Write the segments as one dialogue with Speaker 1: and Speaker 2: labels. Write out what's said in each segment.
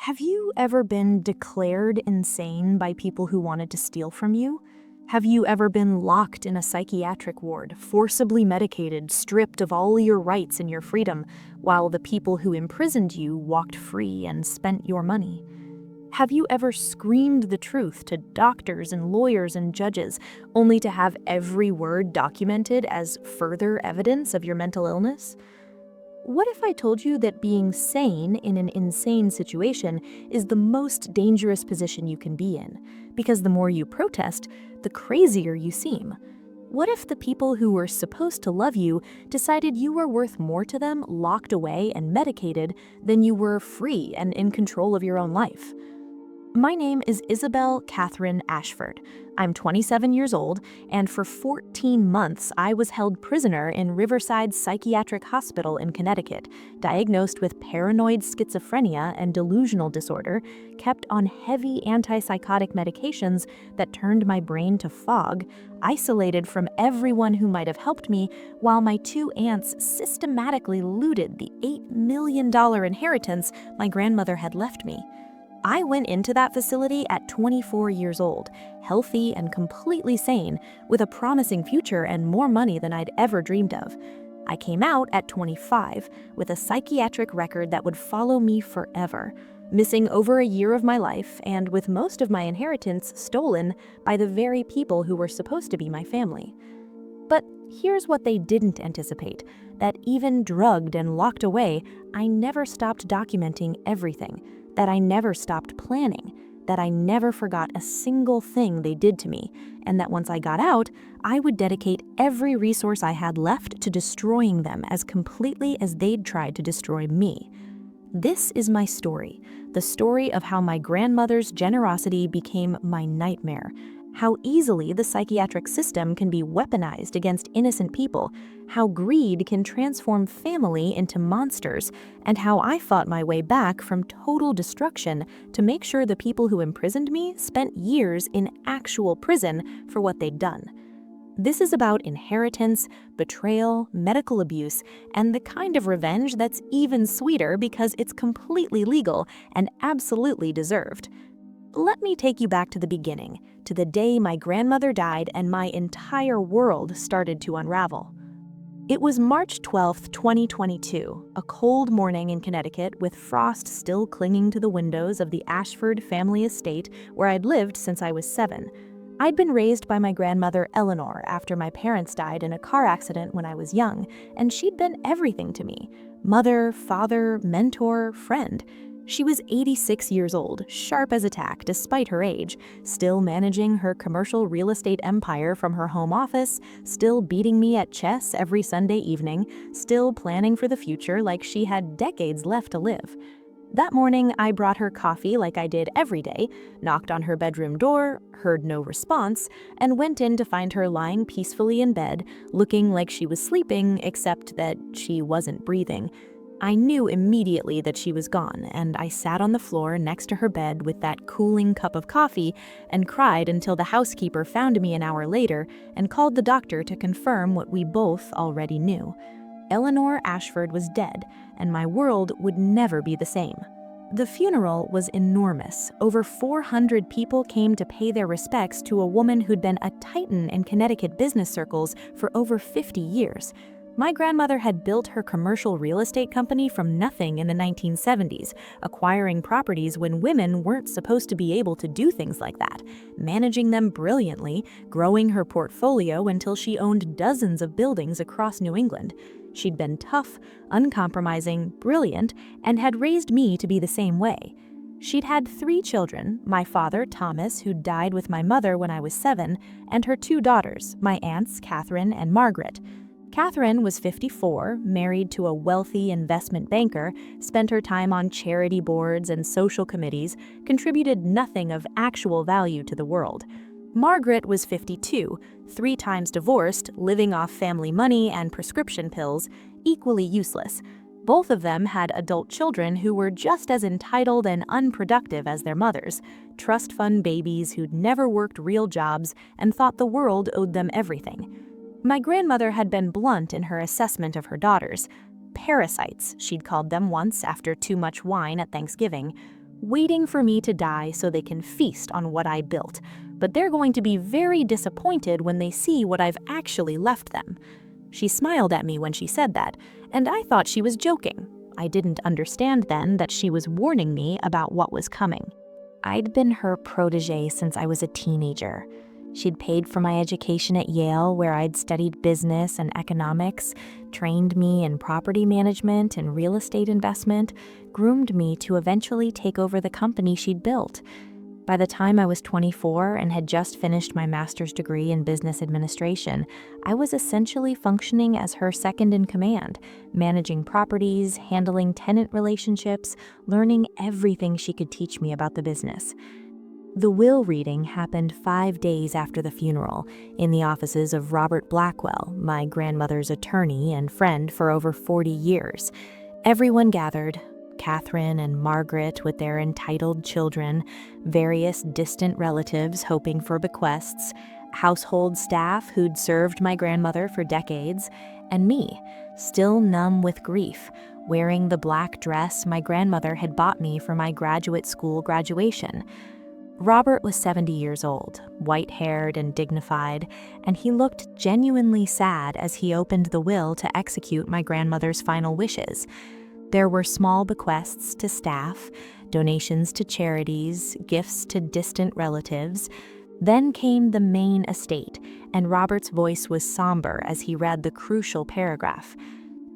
Speaker 1: Have you ever been declared insane by people who wanted to steal from you? Have you ever been locked in a psychiatric ward, forcibly medicated, stripped of all your rights and your freedom, while the people who imprisoned you walked free and spent your money? Have you ever screamed the truth to doctors and lawyers and judges, only to have every word documented as further evidence of your mental illness? What if I told you that being sane in an insane situation is the most dangerous position you can be in? Because the more you protest, the crazier you seem. What if the people who were supposed to love you decided you were worth more to them locked away and medicated than you were free and in control of your own life? My name is Isabelle Catherine Ashford. I'm 27 years old, and for 14 months I was held prisoner in Riverside Psychiatric Hospital in Connecticut, diagnosed with paranoid schizophrenia and delusional disorder, kept on heavy antipsychotic medications that turned my brain to fog, isolated from everyone who might have helped me, while my two aunts systematically looted the $8 million inheritance my grandmother had left me. I went into that facility at 24 years old, healthy and completely sane, with a promising future and more money than I'd ever dreamed of. I came out at 25 with a psychiatric record that would follow me forever, missing over a year of my life and with most of my inheritance stolen by the very people who were supposed to be my family. But here's what they didn't anticipate, that even drugged and locked away, I never stopped documenting everything, that I never stopped planning, that I never forgot a single thing they did to me, and that once I got out, I would dedicate every resource I had left to destroying them as completely as they'd tried to destroy me. This is my story, the story of how my grandmother's generosity became my nightmare, how easily the psychiatric system can be weaponized against innocent people, how greed can transform family into monsters, and how I fought my way back from total destruction to make sure the people who imprisoned me spent years in actual prison for what they'd done. This is about inheritance, betrayal, medical abuse, and the kind of revenge that's even sweeter because it's completely legal and absolutely deserved. Let me take you back to the beginning, to the day my grandmother died and my entire world started to unravel. It was March 12, 2022, a cold morning in Connecticut with frost still clinging to the windows of the Ashford family estate where I'd lived since I was 7. I'd been raised by my grandmother Eleanor after my parents died in a car accident when I was young, and she'd been everything to me: mother, father, mentor, friend. She was 86 years old, sharp as a tack despite her age, still managing her commercial real estate empire from her home office, still beating me at chess every Sunday evening, still planning for the future like she had decades left to live. That morning, I brought her coffee like I did every day, knocked on her bedroom door, heard no response, and went in to find her lying peacefully in bed, looking like she was sleeping, except that she wasn't breathing. I knew immediately that she was gone, and I sat on the floor next to her bed with that cooling cup of coffee and cried until the housekeeper found me an hour later and called the doctor to confirm what we both already knew. Eleanor Ashford was dead, and my world would never be the same. The funeral was enormous. Over 400 people came to pay their respects to a woman who'd been a titan in Connecticut business circles for over 50 years. My grandmother had built her commercial real estate company from nothing in the 1970s, acquiring properties when women weren't supposed to be able to do things like that, managing them brilliantly, growing her portfolio until she owned dozens of buildings across New England. She'd been tough, uncompromising, brilliant, and had raised me to be the same way. She'd had 3 children: my father, Thomas, who died with my mother when I was 7, and her 2 daughters, my aunts, Catherine and Margaret. Catherine was 54, married to a wealthy investment banker, spent her time on charity boards and social committees, contributed nothing of actual value to the world. Margaret was 52, 3 times divorced, living off family money and prescription pills, equally useless. Both of them had adult children who were just as entitled and unproductive as their mothers, trust fund babies who'd never worked real jobs and thought the world owed them everything. My grandmother had been blunt in her assessment of her daughters. Parasites, she'd called them once after too much wine at Thanksgiving. waiting for me to die so they can feast on what I built. But they're going to be very disappointed when they see what I've actually left them." She smiled at me when she said that, and I thought she was joking. I didn't understand then that she was warning me about what was coming. I'd been her protege since I was a teenager. She'd paid for my education at Yale, where I'd studied business and economics, trained me in property management and real estate investment, groomed me to eventually take over the company she'd built. By the time I was 24 and had just finished my master's degree in business administration, I was essentially functioning as her second in command, managing properties, handling tenant relationships, learning everything she could teach me about the business. The will reading happened 5 days after the funeral, in the offices of Robert Blackwell, my grandmother's attorney and friend for over 40 years. Everyone gathered. Catherine and Margaret with their entitled children, various distant relatives hoping for bequests, household staff who'd served my grandmother for decades, and me, still numb with grief, wearing the black dress my grandmother had bought me for my graduate school graduation. Robert was 70 years old, white-haired and dignified, and he looked genuinely sad as he opened the will to execute my grandmother's final wishes. There were small bequests to staff, donations to charities, gifts to distant relatives. Then came the main estate, and Robert's voice was somber as he read the crucial paragraph.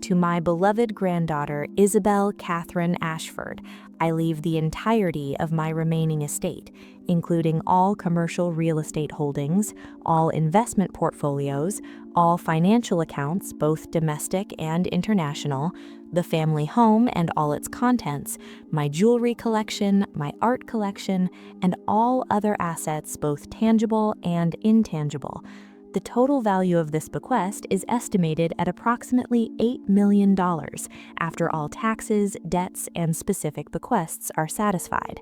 Speaker 1: "To my beloved granddaughter, Isabelle Catherine Ashford, I leave the entirety of my remaining estate, including all commercial real estate holdings, all investment portfolios, all financial accounts, both domestic and international, the family home and all its contents, my jewelry collection, my art collection, and all other assets, both tangible and intangible. The total value of this bequest is estimated at approximately $8 million after all taxes, debts, and specific bequests are satisfied.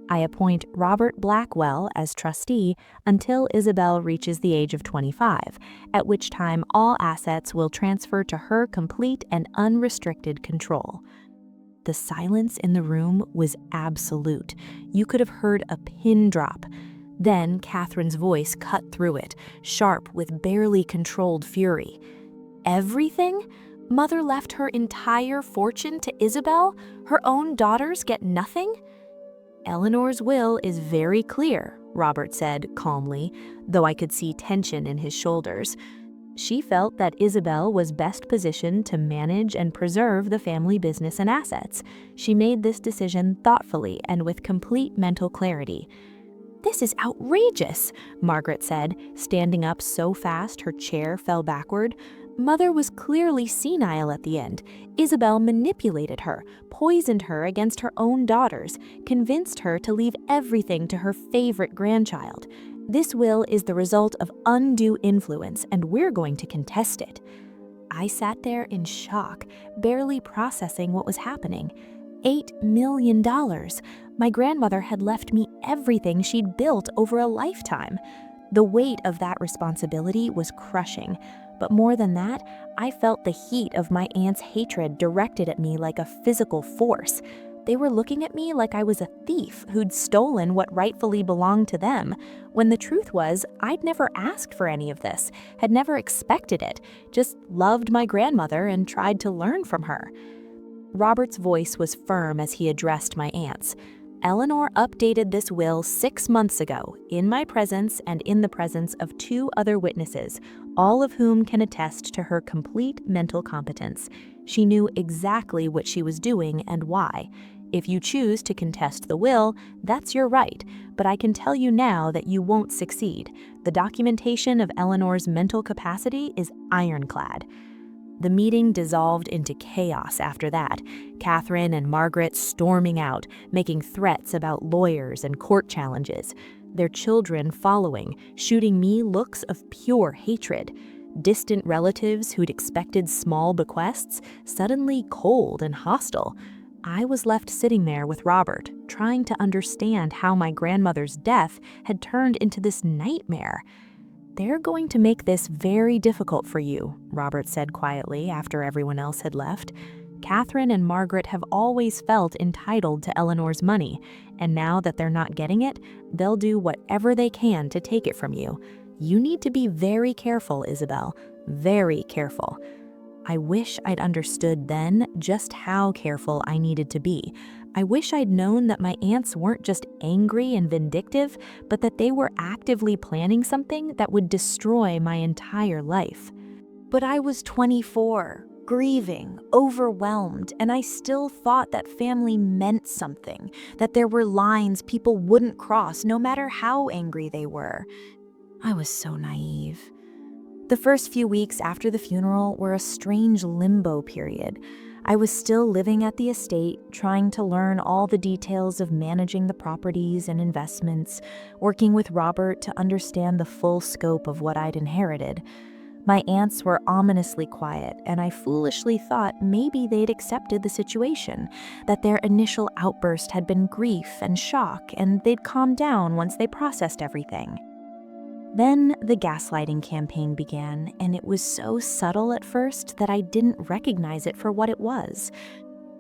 Speaker 1: I appoint Robert Blackwell as trustee until Isabelle reaches the age of 25, at which time all assets will transfer to her complete and unrestricted control." The silence in the room was absolute. You could have heard a pin drop. Then Catherine's voice cut through it, sharp with barely controlled fury. "Everything? Mother left her entire fortune to Isabelle? Her own daughters get nothing?" "Eleanor's will is very clear," Robert said calmly, though I could see tension in his shoulders. She felt that Isabelle was best positioned to manage and preserve the family business and assets. She made this decision thoughtfully and with complete mental clarity. "This is outrageous," Margaret said, standing up so fast her chair fell backward. "Mother was clearly senile at the end. Isabelle manipulated her, poisoned her against her own daughters, convinced her to leave everything to her favorite grandchild. This will is the result of undue influence, and we're going to contest it." I sat there in shock, barely processing what was happening. $8 million. My grandmother had left me everything she'd built over a lifetime. The weight of that responsibility was crushing, but more than that, I felt the heat of my aunt's hatred directed at me like a physical force. They were looking at me like I was a thief who'd stolen what rightfully belonged to them, when the truth was I'd never asked for any of this, had never expected it, just loved my grandmother and tried to learn from her. Robert's voice was firm as he addressed my aunts. "Eleanor updated this will 6 months ago, in my presence and in the presence of 2 other witnesses, all of whom can attest to her complete mental competence. She knew exactly what she was doing and why. If you choose to contest the will, that's your right, but I can tell you now that you won't succeed. The documentation of Eleanor's mental capacity is ironclad." The meeting dissolved into chaos after that, Catherine and Margaret storming out, making threats about lawyers and court challenges, their children following, shooting me looks of pure hatred. Distant relatives who'd expected small bequests, suddenly cold and hostile. I was left sitting there with Robert, trying to understand how my grandmother's death had turned into this nightmare. "They're going to make this very difficult for you," Robert said quietly after everyone else had left. Catherine and Margaret have always felt entitled to Eleanor's money, and now that they're not getting it, they'll do whatever they can to take it from you. You need to be very careful, Isabelle, very careful." I wish I'd understood then just how careful I needed to be. I wish I'd known that my aunts weren't just angry and vindictive, but that they were actively planning something that would destroy my entire life. But I was 24, grieving, overwhelmed, and I still thought that family meant something, that there were lines people wouldn't cross no matter how angry they were. I was so naive. The first few weeks after the funeral were a strange limbo period. I was still living at the estate, trying to learn all the details of managing the properties and investments, working with Robert to understand the full scope of what I'd inherited. My aunts were ominously quiet, and I foolishly thought maybe they'd accepted the situation, that their initial outburst had been grief and shock, and they'd calm down once they processed everything. Then the gaslighting campaign began, and it was so subtle at first that I didn't recognize it for what it was.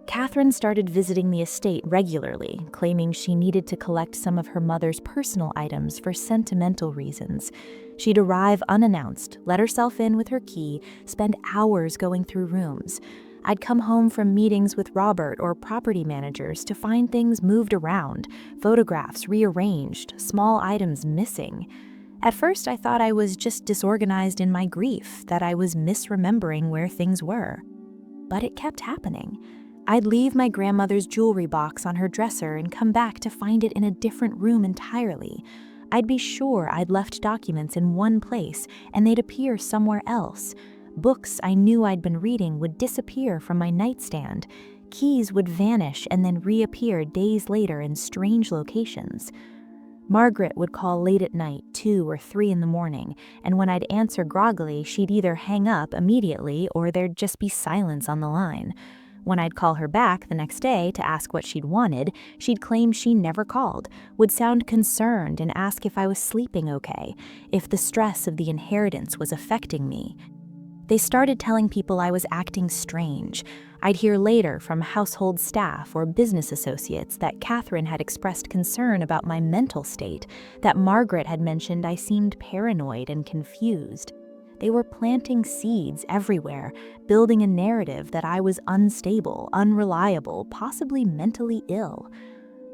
Speaker 1: Catherine started visiting the estate regularly, claiming she needed to collect some of her mother's personal items for sentimental reasons. She'd arrive unannounced, let herself in with her key, spend hours going through rooms. I'd come home from meetings with Robert or property managers to find things moved around, photographs rearranged, small items missing. At first, I thought I was just disorganized in my grief, that I was misremembering where things were. But it kept happening. I'd leave my grandmother's jewelry box on her dresser and come back to find it in a different room entirely. I'd be sure I'd left documents in one place, and they'd appear somewhere else. Books I knew I'd been reading would disappear from my nightstand. Keys would vanish and then reappear days later in strange locations. Margaret would call late at night, 2 or 3 in the morning, and when I'd answer groggily, she'd either hang up immediately or there'd just be silence on the line. When I'd call her back the next day to ask what she'd wanted, she'd claim she never called, would sound concerned and ask if I was sleeping okay, if the stress of the inheritance was affecting me. They started telling people I was acting strange. I'd hear later from household staff or business associates that Catherine had expressed concern about my mental state, that Margaret had mentioned I seemed paranoid and confused. They were planting seeds everywhere, building a narrative that I was unstable, unreliable, possibly mentally ill.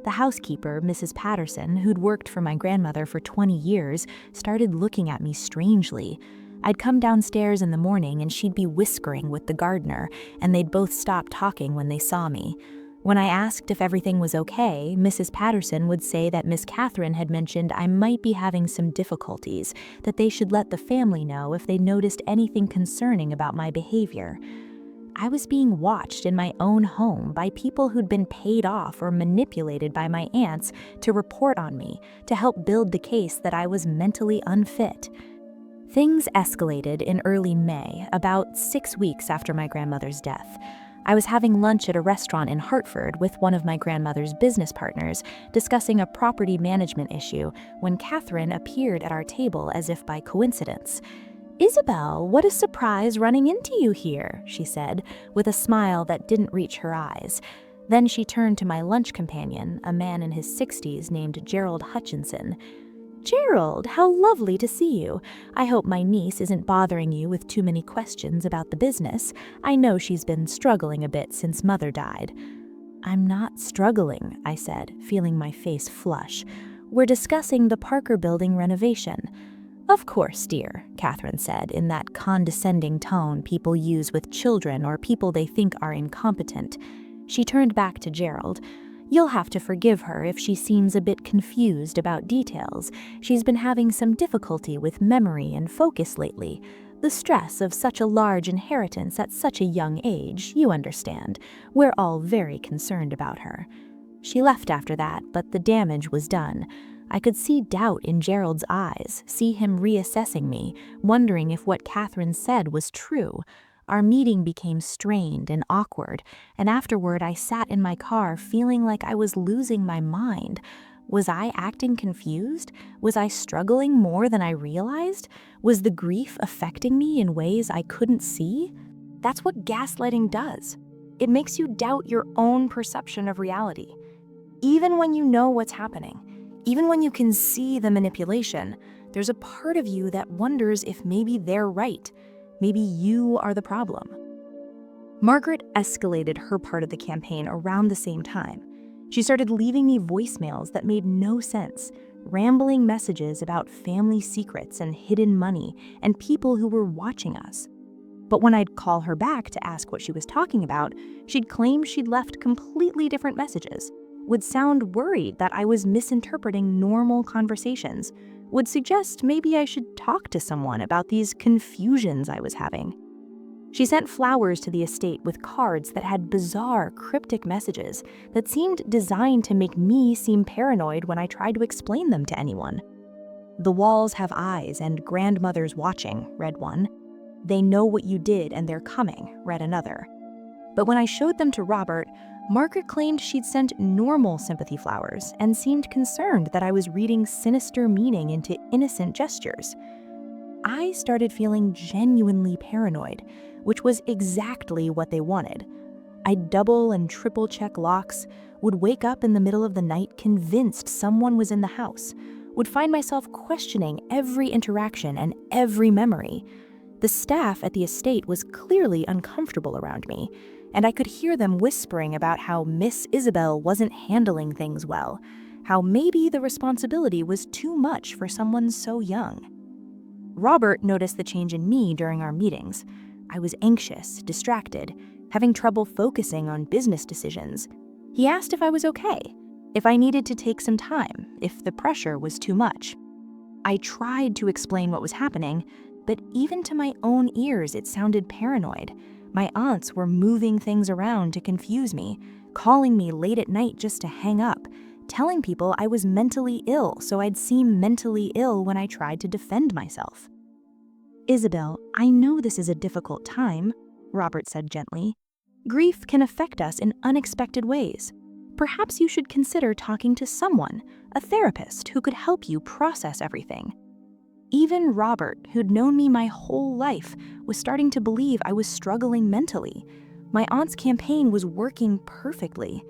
Speaker 1: The housekeeper, Mrs. Patterson, who'd worked for my grandmother for 20 years, started looking at me strangely. I'd come downstairs in the morning and she'd be whispering with the gardener, and they'd both stop talking when they saw me. When I asked if everything was okay, Mrs. Patterson would say that Miss Catherine had mentioned I might be having some difficulties, that they should let the family know if they noticed anything concerning about my behavior. I was being watched in my own home by people who'd been paid off or manipulated by my aunts to report on me, to help build the case that I was mentally unfit. Things escalated in early May, about 6 weeks after my grandmother's death. I was having lunch at a restaurant in Hartford with one of my grandmother's business partners, discussing a property management issue, when Catherine appeared at our table as if by coincidence. "Isabelle, what a surprise running into you here," she said, with a smile that didn't reach her eyes. Then she turned to my lunch companion, a man in his 60s named Gerald Hutchinson. "Gerald, how lovely to see you. I hope my niece isn't bothering you with too many questions about the business. I know she's been struggling a bit since Mother died." "I'm not struggling," I said, feeling my face flush. "We're discussing the Parker Building renovation." "Of course, dear," Catherine said in that condescending tone people use with children or people they think are incompetent. She turned back to Gerald. "You'll have to forgive her if she seems a bit confused about details. She's been having some difficulty with memory and focus lately. The stress of such a large inheritance at such a young age, you understand. We're all very concerned about her." She left after that, but the damage was done. I could see doubt in Gerald's eyes, see him reassessing me, wondering if what Catherine said was true. Our meeting became strained and awkward, and afterward I sat in my car feeling like I was losing my mind. Was I acting confused? Was I struggling more than I realized? Was the grief affecting me in ways I couldn't see? That's what gaslighting does. it makes you doubt your own perception of reality. Even when you know what's happening, even when you can see the manipulation, there's a part of you that wonders if maybe they're right. Maybe you are the problem. Margaret escalated her part of the campaign around the same time. She started leaving me voicemails that made no sense, rambling messages about family secrets and hidden money and people who were watching us. But when I'd call her back to ask what she was talking about, she'd claim she'd left completely different messages, would sound worried that I was misinterpreting normal conversations, would suggest maybe I should talk to someone about these confusions I was having. She sent flowers to the estate with cards that had bizarre, cryptic messages that seemed designed to make me seem paranoid when I tried to explain them to anyone. "The walls have eyes and grandmothers watching," read one. "They know what you did and they're coming," read another. But when I showed them to Robert, Margaret claimed she'd sent normal sympathy flowers and seemed concerned that I was reading sinister meaning into innocent gestures. I started feeling genuinely paranoid, which was exactly what they wanted. I'd double and triple check locks, would wake up in the middle of the night convinced someone was in the house, would find myself questioning every interaction and every memory. The staff at the estate was clearly uncomfortable around me, and I could hear them whispering about how Miss Isabelle wasn't handling things well, how maybe the responsibility was too much for someone so young. Robert noticed the change in me during our meetings. I was anxious, distracted, having trouble focusing on business decisions. He asked if I was okay, if I needed to take some time, if the pressure was too much. I tried to explain what was happening, but even to my own ears it sounded paranoid. My aunts were moving things around to confuse me, calling me late at night just to hang up, telling people I was mentally ill so I'd seem mentally ill when I tried to defend myself. "Isabelle, I know this is a difficult time," Robert said gently. "Grief can affect us in unexpected ways. Perhaps you should consider talking to someone, a therapist who could help you process everything." Even Robert, who'd known me my whole life, was starting to believe I was struggling mentally. My aunt's campaign was working perfectly.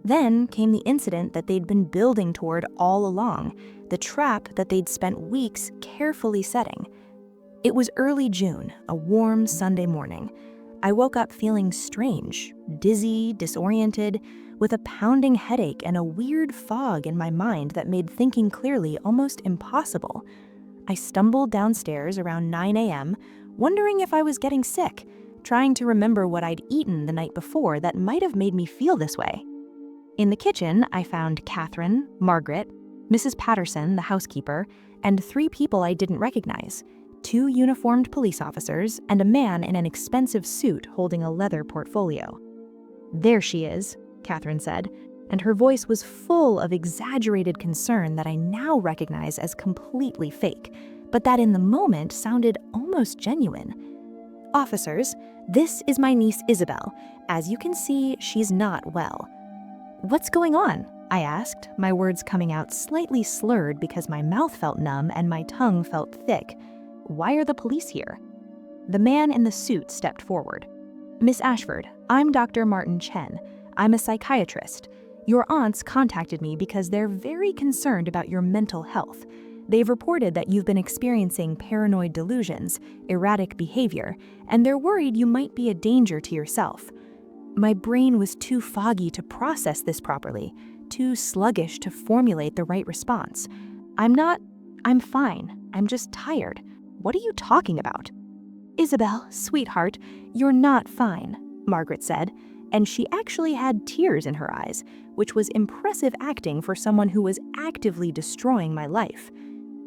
Speaker 1: Then came the incident that they'd been building toward all along, the trap that they'd spent weeks carefully setting. It was early June, a warm Sunday morning. I woke up feeling strange, dizzy, disoriented, with a pounding headache and a weird fog in my mind that made thinking clearly almost impossible. I stumbled downstairs around 9 a.m., wondering if I was getting sick, trying to remember what I'd eaten the night before that might have made me feel this way. In the kitchen, I found Catherine, Margaret, Mrs. Patterson, the housekeeper, and 3 people I didn't recognize, 2 uniformed police officers and a man in an expensive suit holding a leather portfolio. "There she is," Catherine said, and her voice was full of exaggerated concern that I now recognize as completely fake, but that in the moment sounded almost genuine. "Officers, this is my niece Isabelle. As you can see, she's not well." "What's going on?" I asked, my words coming out slightly slurred because my mouth felt numb and my tongue felt thick. "Why are the police here?" The man in the suit stepped forward. "Miss Ashford, I'm Dr. Martin Chen. I'm a psychiatrist. Your aunts contacted me because they're very concerned about your mental health. They've reported that you've been experiencing paranoid delusions, erratic behavior, and they're worried you might be a danger to yourself." My brain was too foggy to process this properly, too sluggish to formulate the right response. I'm fine. I'm just tired. What are you talking about?" "Isabelle, sweetheart, you're not fine," Margaret said, and she actually had tears in her eyes, which was impressive acting for someone who was actively destroying my life.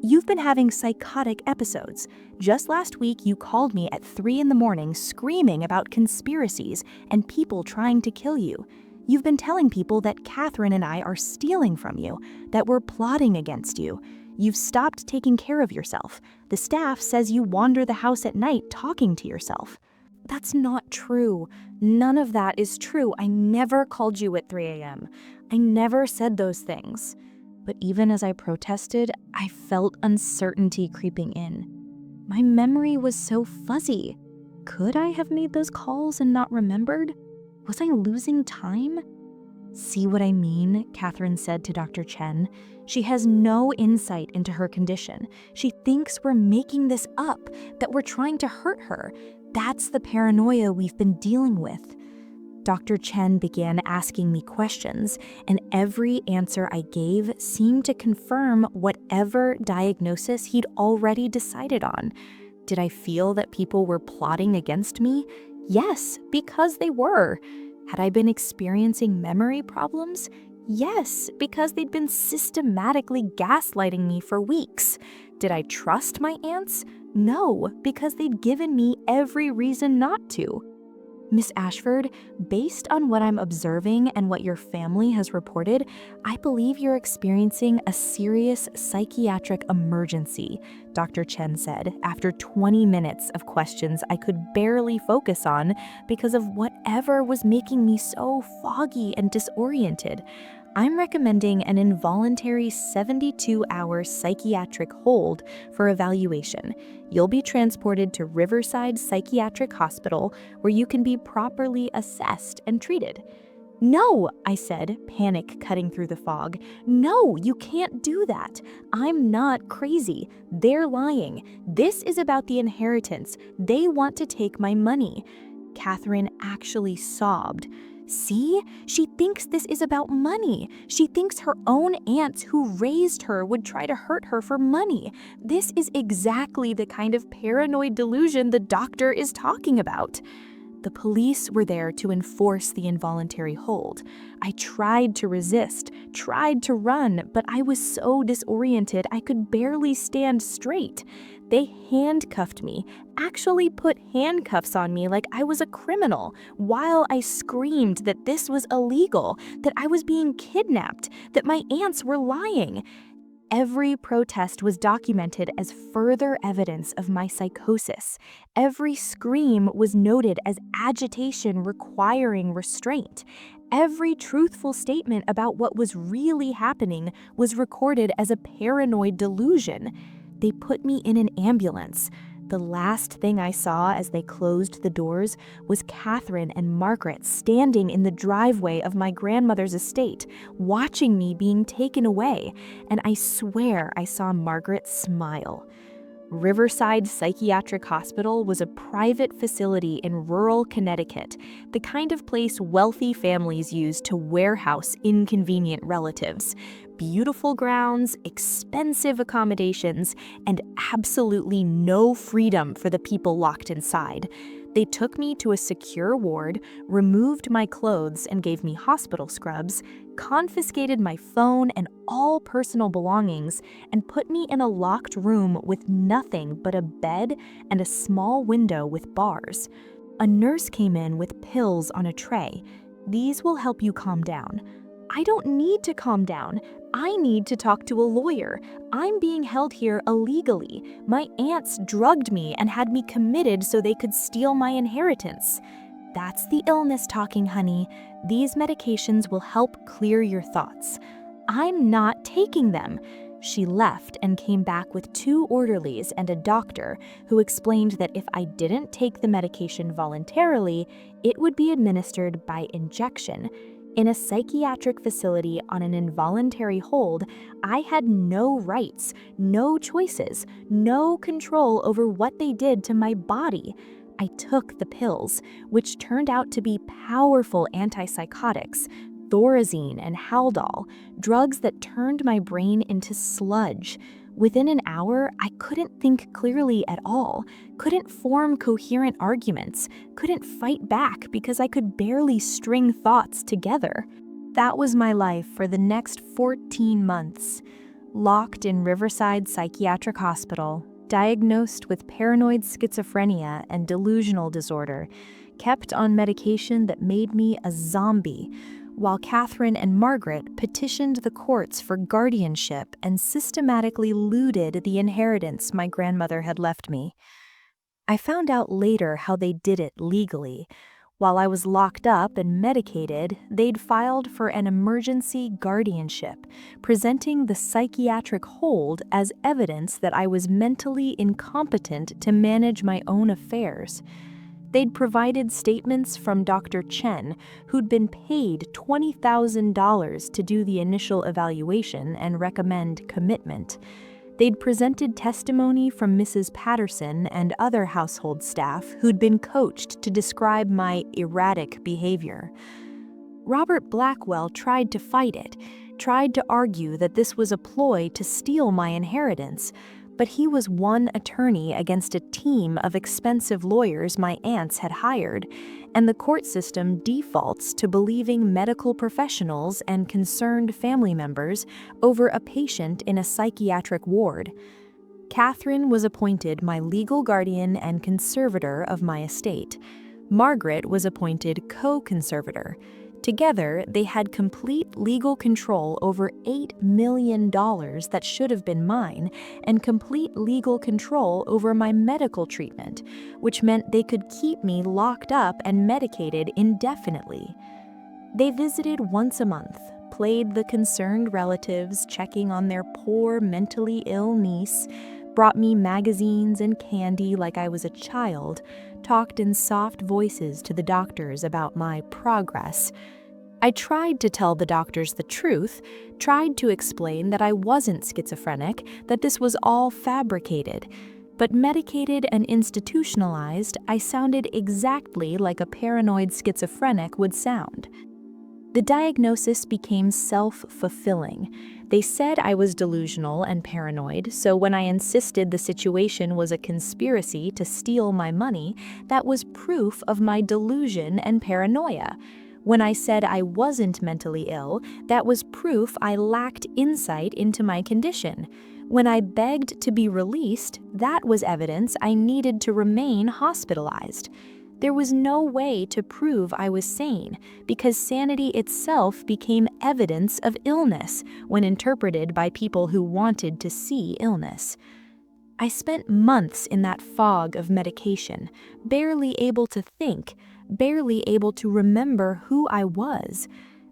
Speaker 1: "You've been having psychotic episodes. Just last week you called me at 3 a.m. screaming about conspiracies and people trying to kill you. You've been telling people that Catherine and I are stealing from you, that we're plotting against you. You've stopped taking care of yourself. The staff says you wander the house at night talking to yourself." "That's not true. None of that is true. I never called you at 3 a.m. I never said those things." But even as I protested, I felt uncertainty creeping in. My memory was so fuzzy. Could I have made those calls and not remembered? Was I losing time? See what I mean? Catherine said to Dr. Chen. She has no insight into her condition. She thinks we're making this up, that we're trying to hurt her. That's the paranoia we've been dealing with. Dr. Chen began asking me questions, and every answer I gave seemed to confirm whatever diagnosis he'd already decided on. Did I feel that people were plotting against me? Yes, because they were. Had I been experiencing memory problems? Yes, because they'd been systematically gaslighting me for weeks. Did I trust my aunts? No, because they'd given me every reason not to. Miss Ashford, based on what I'm observing and what your family has reported, I believe you're experiencing a serious psychiatric emergency, Dr. Chen said, after 20 minutes of questions I could barely focus on because of whatever was making me so foggy and disoriented. I'm recommending an involuntary 72-hour psychiatric hold for evaluation. You'll be transported to Riverside Psychiatric Hospital, where you can be properly assessed and treated. No, I said, panic cutting through the fog. No, you can't do that. I'm not crazy. They're lying. This is about the inheritance. They want to take my money. Catherine actually sobbed. See? She thinks this is about money. She thinks her own aunts who raised her would try to hurt her for money. This is exactly the kind of paranoid delusion the doctor is talking about. The police were there to enforce the involuntary hold. I tried to resist, tried to run, but I was so disoriented I could barely stand straight. They handcuffed me, actually put handcuffs on me like I was a criminal, while I screamed that this was illegal, that I was being kidnapped, that my aunts were lying. Every protest was documented as further evidence of my psychosis. Every scream was noted as agitation requiring restraint. Every truthful statement about what was really happening was recorded as a paranoid delusion. They put me in an ambulance. The last thing I saw as they closed the doors was Catherine and Margaret standing in the driveway of my grandmother's estate, watching me being taken away, and I swear I saw Margaret smile. Riverside Psychiatric Hospital was a private facility in rural Connecticut, the kind of place wealthy families use to warehouse inconvenient relatives. Beautiful grounds, expensive accommodations, and absolutely no freedom for the people locked inside. They took me to a secure ward, removed my clothes and gave me hospital scrubs, confiscated my phone and all personal belongings, and put me in a locked room with nothing but a bed and a small window with bars. A nurse came in with pills on a tray. These will help you calm down. I don't need to calm down. I need to talk to a lawyer. I'm being held here illegally. My aunts drugged me and had me committed so they could steal my inheritance. That's the illness talking, honey. These medications will help clear your thoughts. I'm not taking them. She left and came back with 2 orderlies and a doctor who explained that if I didn't take the medication voluntarily, it would be administered by injection. In a psychiatric facility on an involuntary hold, I had no rights, no choices, no control over what they did to my body. I took the pills, which turned out to be powerful antipsychotics, Thorazine and Haldol, drugs that turned my brain into sludge. Within an hour, I couldn't think clearly at all, couldn't form coherent arguments, couldn't fight back because I could barely string thoughts together. That was my life for the next 14 months. Locked in Riverside Psychiatric Hospital, diagnosed with paranoid schizophrenia and delusional disorder, kept on medication that made me a zombie, while Catherine and Margaret petitioned the courts for guardianship and systematically looted the inheritance my grandmother had left me. I found out later how they did it legally. While I was locked up and medicated, they'd filed for an emergency guardianship, presenting the psychiatric hold as evidence that I was mentally incompetent to manage my own affairs. They'd provided statements from Dr. Chen, who'd been paid $20,000 to do the initial evaluation and recommend commitment. They'd presented testimony from Mrs. Patterson and other household staff who'd been coached to describe my erratic behavior. Robert Blackwell tried to fight it, tried to argue that this was a ploy to steal my inheritance, but he was one attorney against a team of expensive lawyers my aunts had hired, and the court system defaults to believing medical professionals and concerned family members over a patient in a psychiatric ward. Catherine was appointed my legal guardian and conservator of my estate. Margaret was appointed co-conservator. Together, they had complete legal control over $8 million that should have been mine, and complete legal control over my medical treatment, which meant they could keep me locked up and medicated indefinitely. They visited once a month, played the concerned relatives, checking on their poor, mentally ill niece, brought me magazines and candy like I was a child, talked in soft voices to the doctors about my progress. I tried to tell the doctors the truth, tried to explain that I wasn't schizophrenic, that this was all fabricated. But medicated and institutionalized, I sounded exactly like a paranoid schizophrenic would sound. The diagnosis became self-fulfilling. They said I was delusional and paranoid, so when I insisted the situation was a conspiracy to steal my money, that was proof of my delusion and paranoia. When I said I wasn't mentally ill, that was proof I lacked insight into my condition. When I begged to be released, that was evidence I needed to remain hospitalized. There was no way to prove I was sane, because sanity itself became evidence of illness when interpreted by people who wanted to see illness. I spent months in that fog of medication, barely able to think, barely able to remember who I was.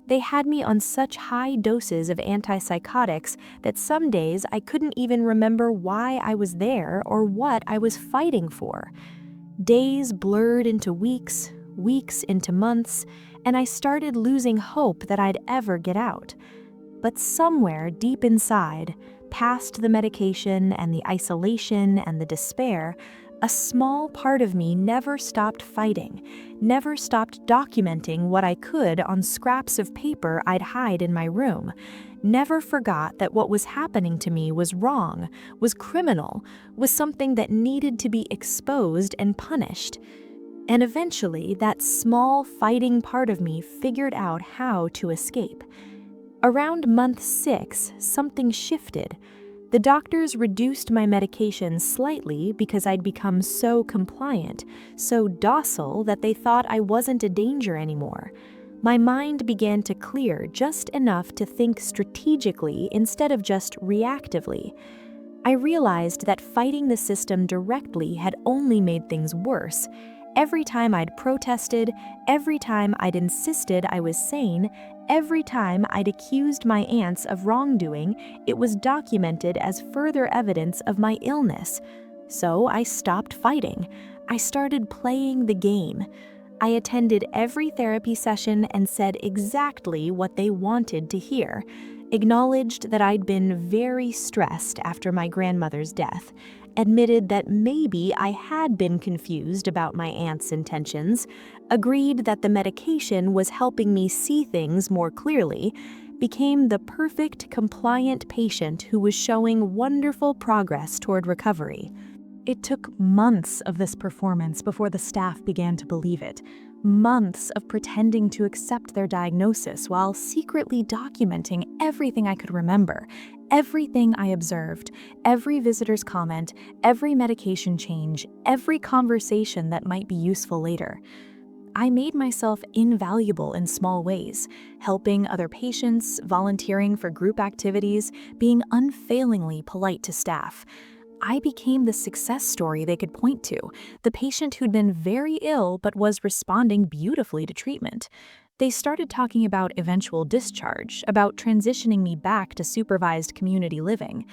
Speaker 1: They had me on such high doses of antipsychotics that some days I couldn't even remember why I was there or what I was fighting for. Days blurred into weeks, weeks into months, and I started losing hope that I'd ever get out. But somewhere deep inside, past the medication and the isolation and the despair, a small part of me never stopped fighting, never stopped documenting what I could on scraps of paper I'd hide in my room, never forgot that what was happening to me was wrong, was criminal, was something that needed to be exposed and punished. And eventually, that small fighting part of me figured out how to escape. Around month 6, something shifted. The doctors reduced my medication slightly because I'd become so compliant, so docile that they thought I wasn't a danger anymore. My mind began to clear just enough to think strategically instead of just reactively. I realized that fighting the system directly had only made things worse. Every time I'd protested, every time I'd insisted I was sane, every time I'd accused my aunts of wrongdoing, it was documented as further evidence of my illness. So I stopped fighting. I started playing the game. I attended every therapy session and said exactly what they wanted to hear, acknowledged that I'd been very stressed after my grandmother's death, admitted that maybe I had been confused about my aunt's intentions, agreed that the medication was helping me see things more clearly, became the perfect compliant patient who was showing wonderful progress toward recovery. It took months of this performance before the staff began to believe it. Months of pretending to accept their diagnosis while secretly documenting everything I could remember, everything I observed, every visitor's comment, every medication change, every conversation that might be useful later. I made myself invaluable in small ways, helping other patients, volunteering for group activities, being unfailingly polite to staff. I became the success story they could point to, the patient who'd been very ill but was responding beautifully to treatment. They started talking about eventual discharge, about transitioning me back to supervised community living.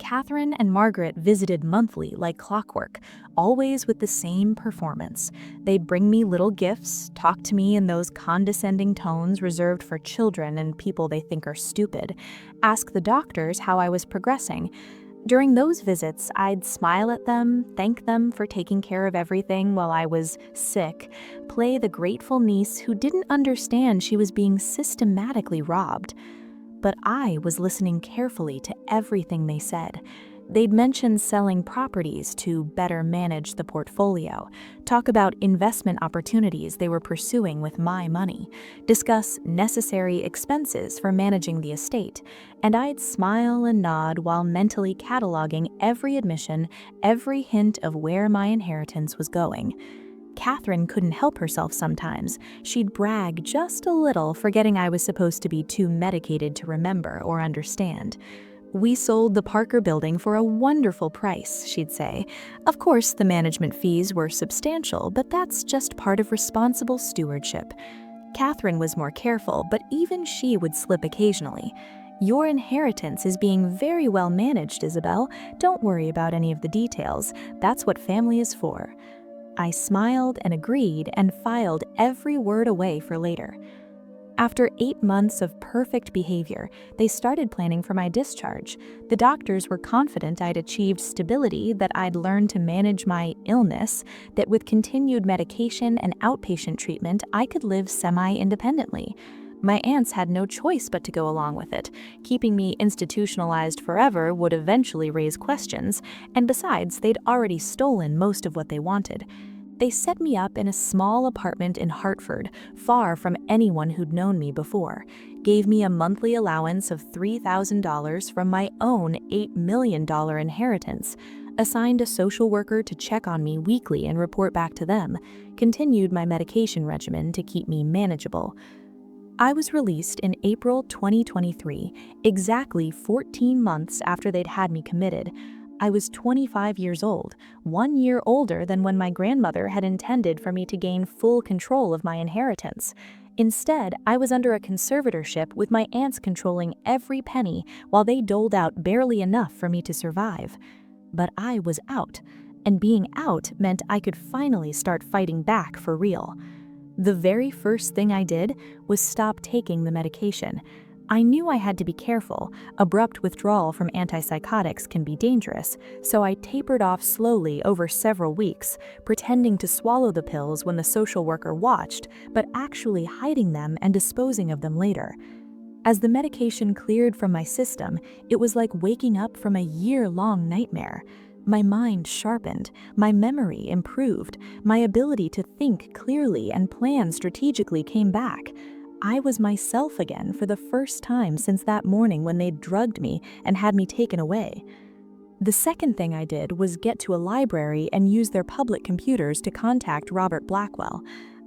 Speaker 1: Catherine and Margaret visited monthly like clockwork, always with the same performance. They'd bring me little gifts, talk to me in those condescending tones reserved for children and people they think are stupid, ask the doctors how I was progressing. During those visits, I'd smile at them, thank them for taking care of everything while I was sick, play the grateful niece who didn't understand she was being systematically robbed. But I was listening carefully to everything they said. They'd mention selling properties to better manage the portfolio, talk about investment opportunities they were pursuing with my money, discuss necessary expenses for managing the estate, and I'd smile and nod while mentally cataloging every admission, every hint of where my inheritance was going. Catherine couldn't help herself sometimes. She'd brag just a little, forgetting I was supposed to be too medicated to remember or understand. "We sold the Parker building for a wonderful price," she'd say. "Of course, the management fees were substantial, but that's just part of responsible stewardship." Catherine was more careful, but even she would slip occasionally. "Your inheritance is being very well managed, Isabelle. Don't worry about any of the details. That's what family is for." I smiled and agreed and filed every word away for later. After 8 months of perfect behavior, they started planning for my discharge. The doctors were confident I'd achieved stability, that I'd learned to manage my illness, that with continued medication and outpatient treatment, I could live semi-independently. My aunts had no choice but to go along with it. Keeping me institutionalized forever would eventually raise questions, and besides, they'd already stolen most of what they wanted. They set me up in a small apartment in Hartford, far from anyone who'd known me before, gave me a monthly allowance of $3,000 from my own $8 million inheritance, assigned a social worker to check on me weekly and report back to them, continued my medication regimen to keep me manageable. I was released in April 2023, exactly 14 months after they'd had me committed. I was 25 years old, 1 year older than when my grandmother had intended for me to gain full control of my inheritance. Instead, I was under a conservatorship with my aunts controlling every penny while they doled out barely enough for me to survive. But I was out, and being out meant I could finally start fighting back for real. The very first thing I did was stop taking the medication. I knew I had to be careful. Abrupt withdrawal from antipsychotics can be dangerous, so I tapered off slowly over several weeks, pretending to swallow the pills when the social worker watched, but actually hiding them and disposing of them later. As the medication cleared from my system, it was like waking up from a year-long nightmare. My mind sharpened, my memory improved, my ability to think clearly and plan strategically came back. I was myself again for the first time since that morning when they'd drugged me and had me taken away. The second thing I did was get to a library and use their public computers to contact Robert Blackwell.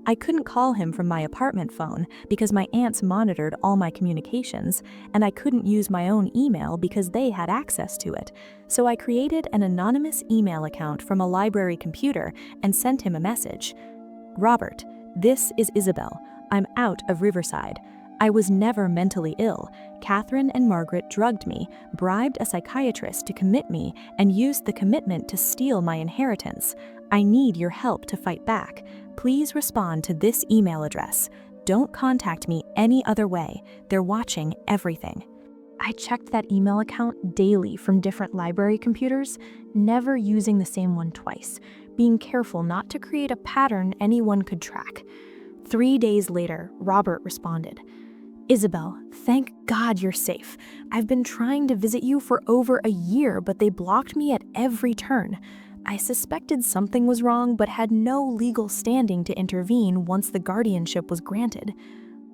Speaker 1: I couldn't call him from my apartment phone because my aunts monitored all my communications, and I couldn't use my own email because they had access to it. So I created an anonymous email account from a library computer and sent him a message. "Robert, this is Isabelle. I'm out of Riverside. I was never mentally ill. Catherine and Margaret drugged me, bribed a psychiatrist to commit me, and used the commitment to steal my inheritance. I need your help to fight back. Please respond to this email address. Don't contact me any other way. They're watching everything." I checked that email account daily from different library computers, never using the same one twice, being careful not to create a pattern anyone could track. 3 days later, Robert responded. "Isabelle, thank God you're safe. I've been trying to visit you for over a year, but they blocked me at every turn. I suspected something was wrong, but had no legal standing to intervene once the guardianship was granted.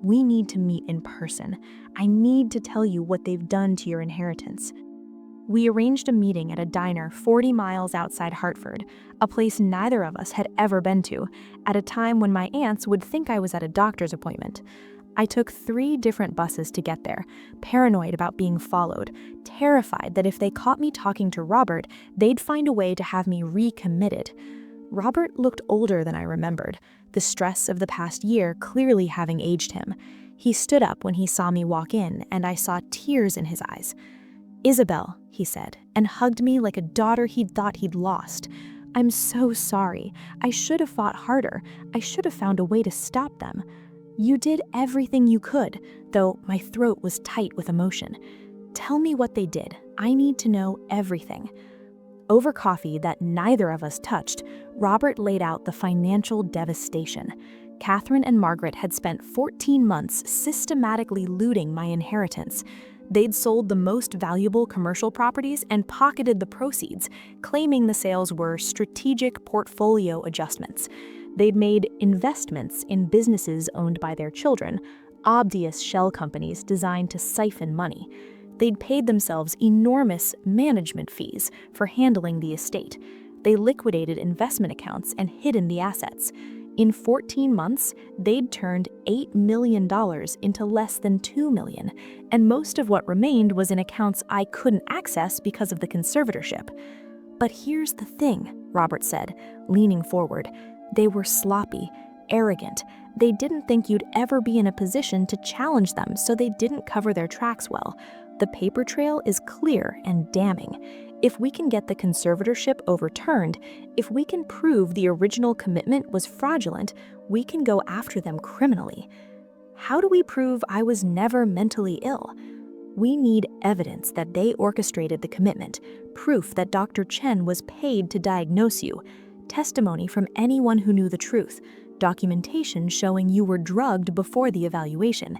Speaker 1: We need to meet in person. I need to tell you what they've done to your inheritance." We arranged a meeting at a diner 40 miles outside Hartford, a place neither of us had ever been to, at a time when my aunts would think I was at a doctor's appointment. I took 3 different buses to get there, paranoid about being followed, terrified that if they caught me talking to Robert, they'd find a way to have me recommitted. Robert looked older than I remembered, the stress of the past year clearly having aged him. He stood up when he saw me walk in, and I saw tears in his eyes. "Isabelle," he said, and hugged me like a daughter he'd thought he'd lost. "I'm so sorry. I should have fought harder. I should have found a way to stop them. You did everything you could," though my throat was tight with emotion. "Tell me what they did. I need to know everything." Over coffee that neither of us touched, Robert laid out the financial devastation. Catherine and Margaret had spent 14 months systematically looting my inheritance. They'd sold the most valuable commercial properties and pocketed the proceeds, claiming the sales were strategic portfolio adjustments. They'd made investments in businesses owned by their children, obvious shell companies designed to siphon money. They'd paid themselves enormous management fees for handling the estate. They liquidated investment accounts and hidden the assets. In 14 months, they'd turned $8 million into less than $2 million, and most of what remained was in accounts I couldn't access because of the conservatorship. "But here's the thing," Robert said, leaning forward. "They were sloppy, arrogant. They didn't think you'd ever be in a position to challenge them, so they didn't cover their tracks well. The paper trail is clear and damning. If we can get the conservatorship overturned, if we can prove the original commitment was fraudulent, we can go after them criminally. How do we prove I was never mentally ill? We need evidence that they orchestrated the commitment, proof that Dr. Chen was paid to diagnose you, testimony from anyone who knew the truth, documentation showing you were drugged before the evaluation.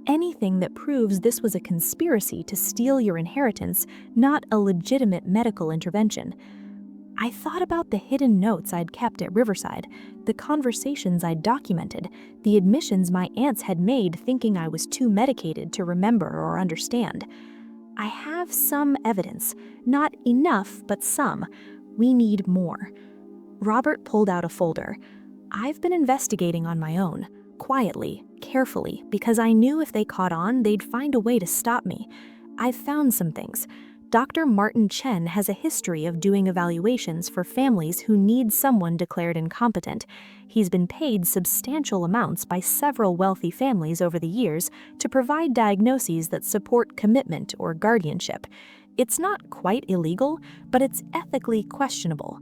Speaker 1: Anything that proves this was a conspiracy to steal your inheritance, not a legitimate medical intervention." I thought about the hidden notes I'd kept at Riverside, the conversations I'd documented, the admissions my aunts had made thinking I was too medicated to remember or understand. "I have some evidence. Not enough, but some. We need more." Robert pulled out a folder. "I've been investigating on my own. Quietly, carefully, because I knew if they caught on, they'd find a way to stop me. I've found some things. Dr. Martin Chen has a history of doing evaluations for families who need someone declared incompetent. He's been paid substantial amounts by several wealthy families over the years to provide diagnoses that support commitment or guardianship. It's not quite illegal, but it's ethically questionable.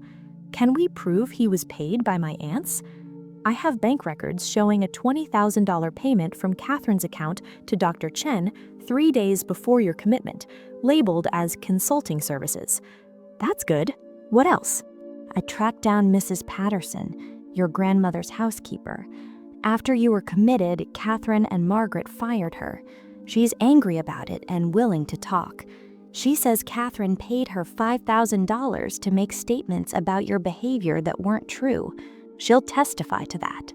Speaker 1: Can we prove he was paid by my aunts? I have bank records showing a $20,000 payment from Catherine's account to Dr. Chen 3 days before your commitment, labeled as consulting services." "That's good. What else?" "I tracked down Mrs. Patterson, your grandmother's housekeeper. After you were committed, Catherine and Margaret fired her. She's angry about it and willing to talk. She says Catherine paid her $5,000 to make statements about your behavior that weren't true. She'll testify to that."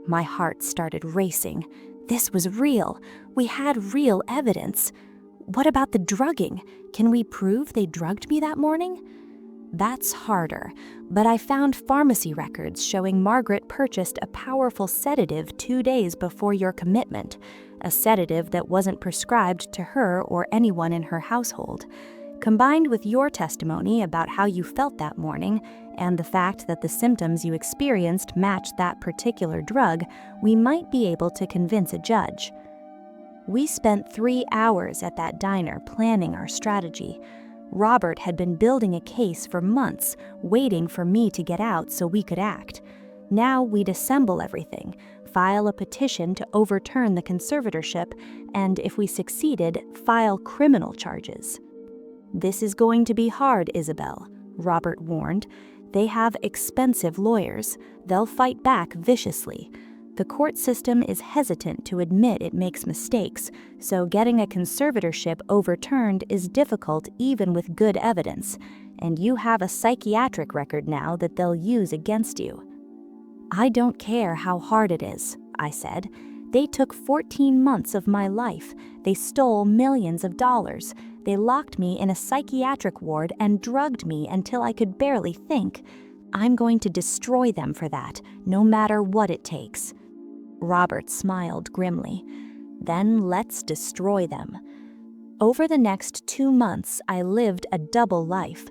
Speaker 1: My heart started racing. This was real. We had real evidence. What about the drugging? Can we prove they drugged me that morning? That's harder, but I found pharmacy records showing Margaret purchased a powerful sedative 2 days before your commitment, a sedative that wasn't prescribed to her or anyone in her household. Combined with your testimony about how you felt that morning and the fact that the symptoms you experienced matched that particular drug, we might be able to convince a judge. We spent 3 hours at that diner planning our strategy. Robert had been building a case for months, waiting for me to get out so we could act. Now we'd assemble everything, file a petition to overturn the conservatorship, and if we succeeded, file criminal charges. "This is going to be hard, Isabelle," Robert warned. "They have expensive lawyers. They'll fight back viciously. The court system is hesitant to admit it makes mistakes, so getting a conservatorship overturned is difficult even with good evidence, and you have a psychiatric record now that they'll use against you." "I don't care how hard it is," I said. "They took 14 months of my life. They stole millions of dollars. They locked me in a psychiatric ward and drugged me until I could barely think. I'm going to destroy them for that, no matter what it takes." Robert smiled grimly. "Then let's destroy them." Over the next 2 months, I lived a double life.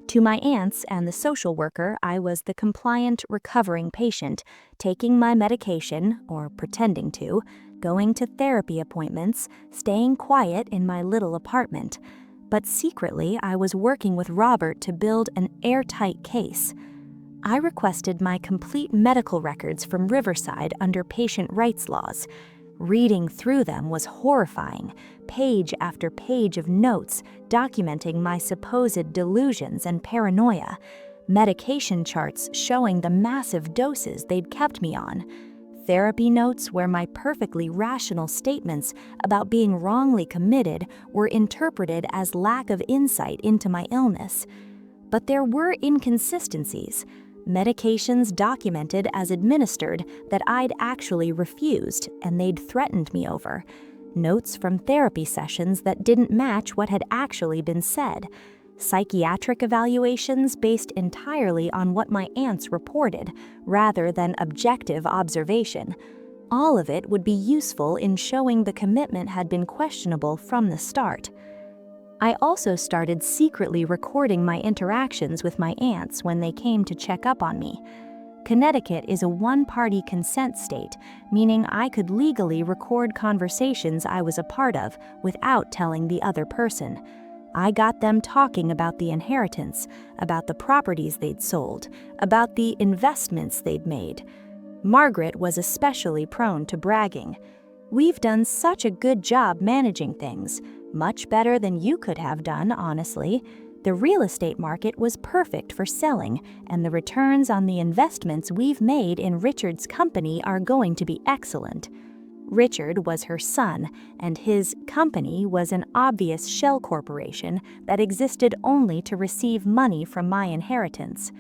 Speaker 1: To my aunts and the social worker, I was the compliant, recovering patient, taking my medication, or pretending to, going to therapy appointments, staying quiet in my little apartment. But secretly, I was working with Robert to build an airtight case. I requested my complete medical records from Riverside under patient rights laws. Reading through them was horrifying, page after page of notes documenting my supposed delusions and paranoia, medication charts showing the massive doses they'd kept me on, therapy notes where my perfectly rational statements about being wrongly committed were interpreted as lack of insight into my illness. But there were inconsistencies. Medications documented as administered that I'd actually refused and they'd threatened me over. Notes from therapy sessions that didn't match what had actually been said. Psychiatric evaluations based entirely on what my aunts reported, rather than objective observation. All of it would be useful in showing the commitment had been questionable from the start. I also started secretly recording my interactions with my aunts when they came to check up on me. Connecticut is a one-party consent state, meaning I could legally record conversations I was a part of without telling the other person. I got them talking about the inheritance, about the properties they'd sold, about the investments they'd made. Margaret was especially prone to bragging. "We've done such a good job managing things, much better than you could have done, honestly. The real estate market was perfect for selling, and the returns on the investments we've made in Richard's company are going to be excellent." Richard was her son, and his company was an obvious shell corporation that existed only to receive money from my inheritance.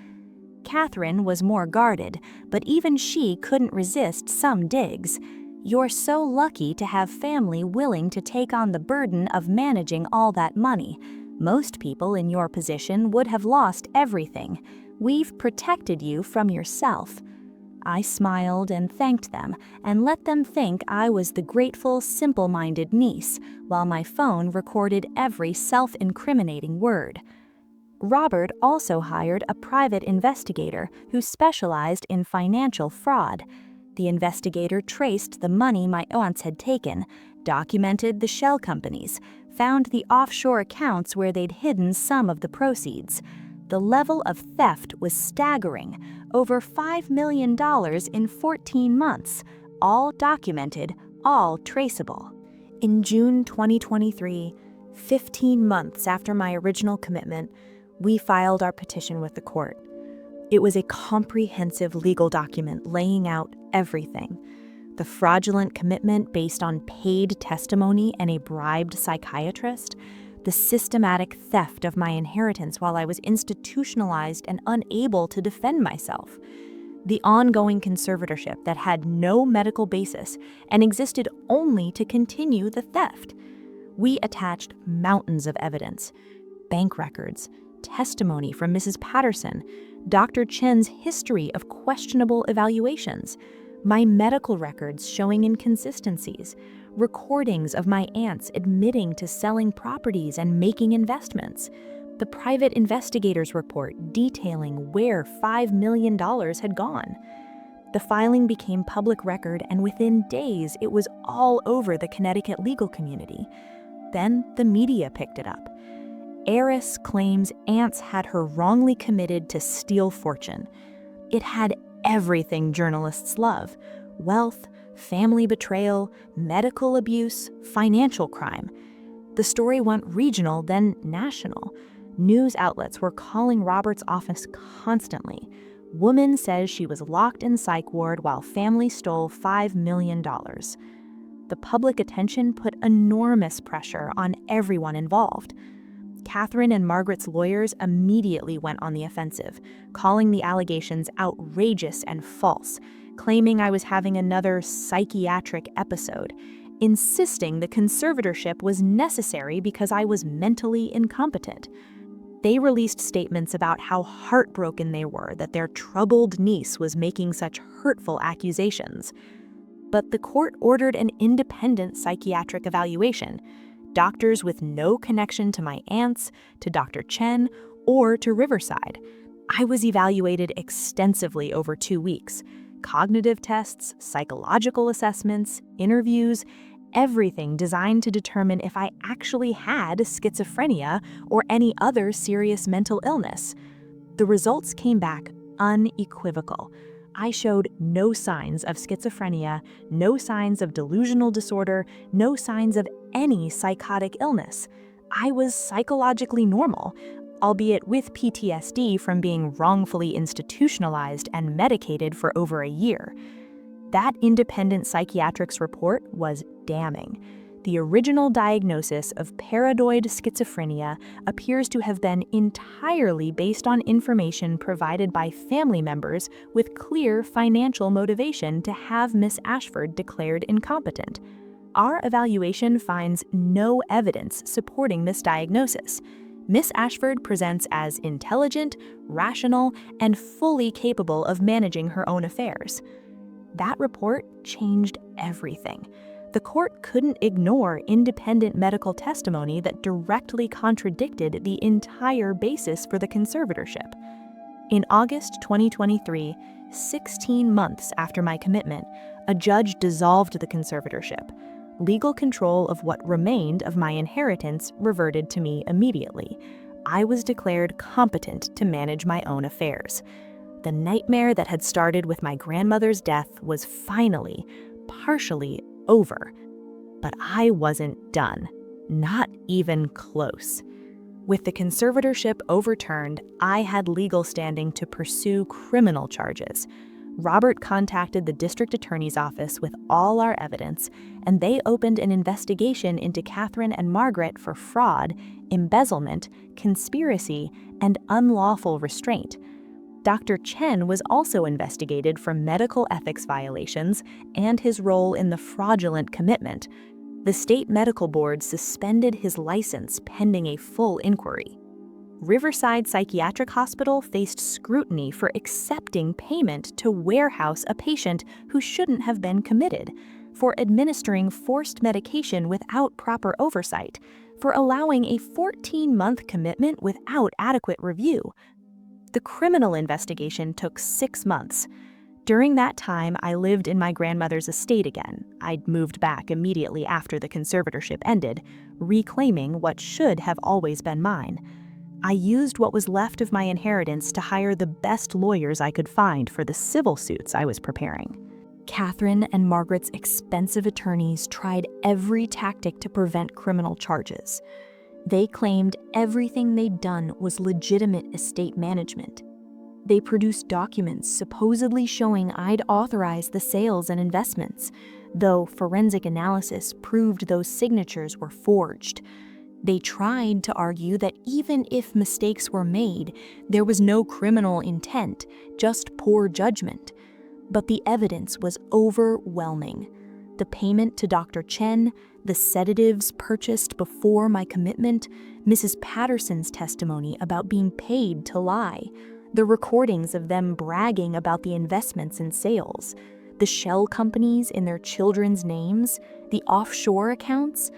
Speaker 1: Catherine was more guarded, but even she couldn't resist some digs. "You're so lucky to have family willing to take on the burden of managing all that money. Most people in your position would have lost everything. We've protected you from yourself." I smiled and thanked them and let them think I was the grateful, simple-minded niece, while my phone recorded every self-incriminating word. Robert also hired a private investigator who specialized in financial fraud. The investigator traced the money my aunts had taken, documented the shell companies, found the offshore accounts where they'd hidden some of the proceeds. The level of theft was staggering, over $5 million in 14 months, all documented, all traceable. In June 2023, 15 months after my original commitment, we filed our petition with the court. It was a comprehensive legal document laying out everything. The fraudulent commitment based on paid testimony and a bribed psychiatrist, the systematic theft of my inheritance while I was institutionalized and unable to defend myself, the ongoing conservatorship that had no medical basis and existed only to continue the theft. We attached mountains of evidence, bank records, testimony from Mrs. Patterson, Dr. Chen's history of questionable evaluations, my medical records showing inconsistencies, recordings of my aunts admitting to selling properties and making investments, the private investigator's report detailing where $5 million had gone. The filing became public record, and within days it was all over the Connecticut legal community. Then the media picked it up. Heiress claims aunts had her wrongly committed to steal fortune. It had everything journalists love: wealth, family betrayal, medical abuse, financial crime. The story went regional, then national. News outlets were calling Robert's office constantly. Woman says she was locked in psych ward while family stole $5 million. The public attention put enormous pressure on everyone involved. Catherine and Margaret's lawyers immediately went on the offensive, calling the allegations outrageous and false, claiming I was having another psychiatric episode, insisting the conservatorship was necessary because I was mentally incompetent. They released statements about how heartbroken they were that their troubled niece was making such hurtful accusations. But the court ordered an independent psychiatric evaluation. Doctors with no connection to my aunts, to Dr. Chen, or to Riverside. I was evaluated extensively over 2 weeks. Cognitive tests, psychological assessments, interviews, everything designed to determine if I actually had schizophrenia or any other serious mental illness. The results came back unequivocal. I showed no signs of schizophrenia, no signs of delusional disorder, no signs of any psychotic illness. I was psychologically normal, albeit with PTSD from being wrongfully institutionalized and medicated for over a year. That independent psychiatric's report was damning. The original diagnosis of paranoid schizophrenia appears to have been entirely based on information provided by family members with clear financial motivation to have Miss Ashford declared incompetent. Our evaluation finds no evidence supporting this diagnosis. Miss Ashford presents as intelligent, rational, and fully capable of managing her own affairs. That report changed everything. The court couldn't ignore independent medical testimony that directly contradicted the entire basis for the conservatorship. In August 2023, 16 months after my commitment, a judge dissolved the conservatorship. Legal control of what remained of my inheritance reverted to me immediately. I was declared competent to manage my own affairs. The nightmare that had started with my grandmother's death was finally, partially over. But I wasn't done. Not even close. With the conservatorship overturned, I had legal standing to pursue criminal charges. Robert contacted the district attorney's office with all our evidence, and they opened an investigation into Catherine and Margaret for fraud, embezzlement, conspiracy, and unlawful restraint. Dr. Chen was also investigated for medical ethics violations and his role in the fraudulent commitment. The state medical board suspended his license pending a full inquiry. Riverside Psychiatric Hospital faced scrutiny for accepting payment to warehouse a patient who shouldn't have been committed, for administering forced medication without proper oversight, for allowing a 14-month commitment without adequate review. The criminal investigation took 6 months. During that time, I lived in my grandmother's estate again. I'd moved back immediately after the conservatorship ended, reclaiming what should have always been mine. I used what was left of my inheritance to hire the best lawyers I could find for the civil suits I was preparing. Catherine and Margaret's expensive attorneys tried every tactic to prevent criminal charges. They claimed everything they'd done was legitimate estate management. They produced documents supposedly showing I'd authorized the sales and investments, though forensic analysis proved those signatures were forged. They tried to argue that even if mistakes were made, there was no criminal intent, just poor judgment. But the evidence was overwhelming. The payment to Dr. Chen, the sedatives purchased before my commitment, Mrs. Patterson's testimony about being paid to lie, the recordings of them bragging about the investments and sales, the shell companies in their children's names, the offshore accounts.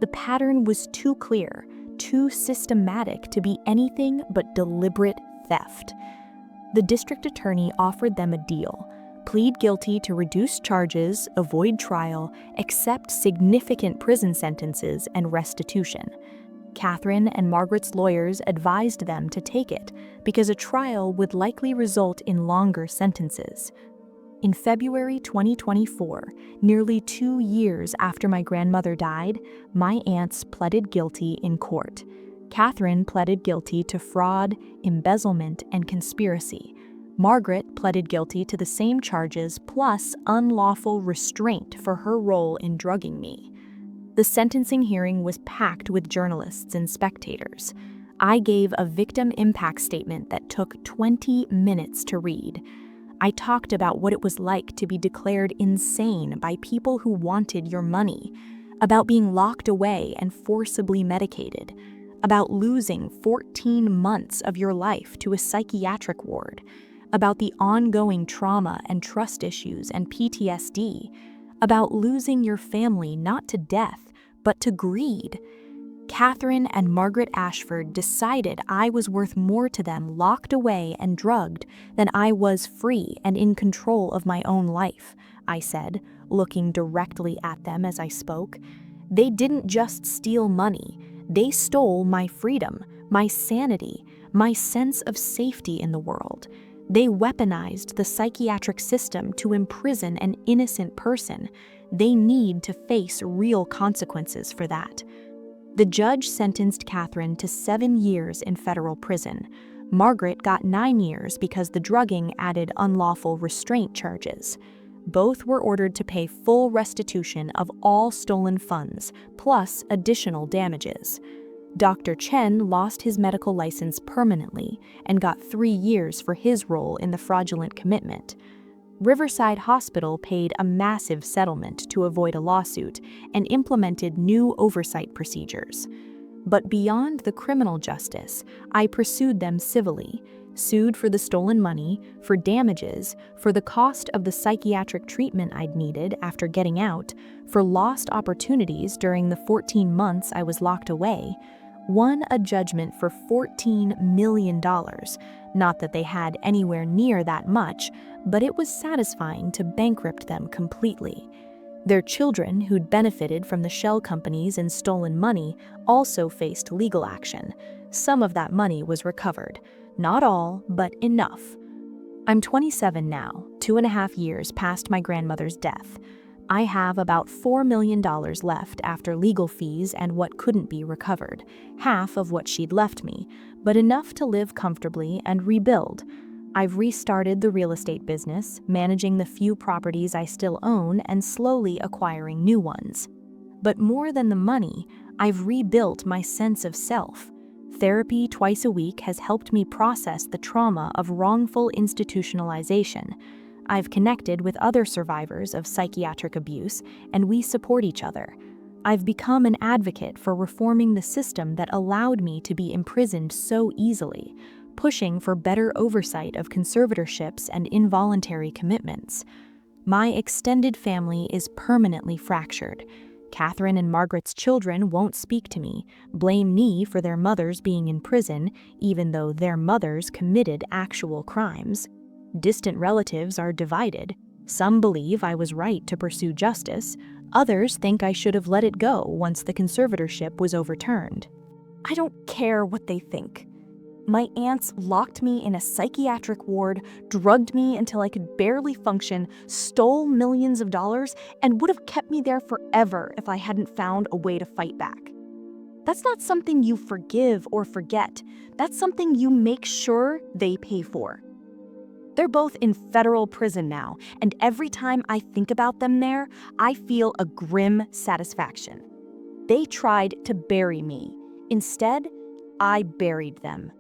Speaker 1: The pattern was too clear, too systematic to be anything but deliberate theft. The district attorney offered them a deal: plead guilty to reduce charges, avoid trial, accept significant prison sentences, and restitution. Catherine and Margaret's lawyers advised them to take it because a trial would likely result in longer sentences. In February 2024, nearly 2 years after my grandmother died, my aunts pleaded guilty in court. Catherine pleaded guilty to fraud, embezzlement, and conspiracy. Margaret pleaded guilty to the same charges plus unlawful restraint for her role in drugging me. The sentencing hearing was packed with journalists and spectators. I gave a victim impact statement that took 20 minutes to read. I talked about what it was like to be declared insane by people who wanted your money, about being locked away and forcibly medicated, about losing 14 months of your life to a psychiatric ward, about the ongoing trauma and trust issues and PTSD, about losing your family not to death, but to greed. Catherine and Margaret Ashford decided I was worth more to them locked away and drugged than I was free and in control of my own life, I said, looking directly at them as I spoke. They didn't just steal money. They stole my freedom, my sanity, my sense of safety in the world. They weaponized the psychiatric system to imprison an innocent person. They need to face real consequences for that. The judge sentenced Catherine to 7 years in federal prison. Margaret got 9 years because the drugging added unlawful restraint charges. Both were ordered to pay full restitution of all stolen funds, plus additional damages. Dr. Chen lost his medical license permanently and got 3 years for his role in the fraudulent commitment. Riverside Hospital paid a massive settlement to avoid a lawsuit and implemented new oversight procedures. But beyond the criminal justice, I pursued them civilly, sued for the stolen money, for damages, for the cost of the psychiatric treatment I'd needed after getting out, for lost opportunities during the 14 months I was locked away, won a judgment for $14 million. Not that they had anywhere near that much, but it was satisfying to bankrupt them completely. Their children, who'd benefited from the shell companies and stolen money, also faced legal action. Some of that money was recovered. Not all, but enough. I'm 27 now, 2.5 years past my grandmother's death. I have about $4 million left after legal fees and what couldn't be recovered, half of what she'd left me, but enough to live comfortably and rebuild. I've restarted the real estate business, managing the few properties I still own and slowly acquiring new ones. But more than the money, I've rebuilt my sense of self. Therapy twice a week has helped me process the trauma of wrongful institutionalization. I've connected with other survivors of psychiatric abuse, and we support each other. I've become an advocate for reforming the system that allowed me to be imprisoned so easily, pushing for better oversight of conservatorships and involuntary commitments. My extended family is permanently fractured. Catherine and Margaret's children won't speak to me, blame me for their mothers being in prison, even though their mothers committed actual crimes. Distant relatives are divided. Some believe I was right to pursue justice. Others think I should have let it go once the conservatorship was overturned. I don't care what they think. My aunts locked me in a psychiatric ward, drugged me until I could barely function, stole millions of dollars, and would have kept me there forever if I hadn't found a way to fight back. That's not something you forgive or forget. That's something you make sure they pay for. They're both in federal prison now, and every time I think about them there, I feel a grim satisfaction. They tried to bury me. Instead, I buried them.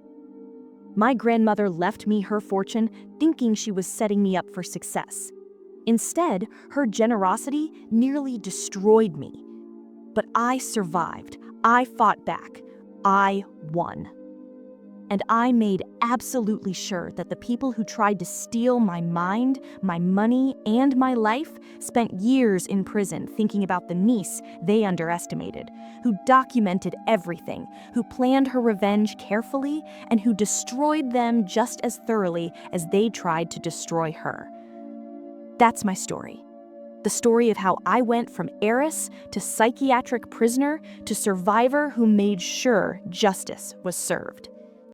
Speaker 1: My grandmother left me her fortune thinking she was setting me up for success. Instead, her generosity nearly destroyed me. But I survived. I fought back. I won. And I made absolutely sure that the people who tried to steal my mind, my money, and my life spent years in prison thinking about the niece they underestimated, who documented everything, who planned her revenge carefully, and who destroyed them just as thoroughly as they tried to destroy her. That's my story. The story of how I went from heiress to psychiatric prisoner to survivor who made sure justice was served.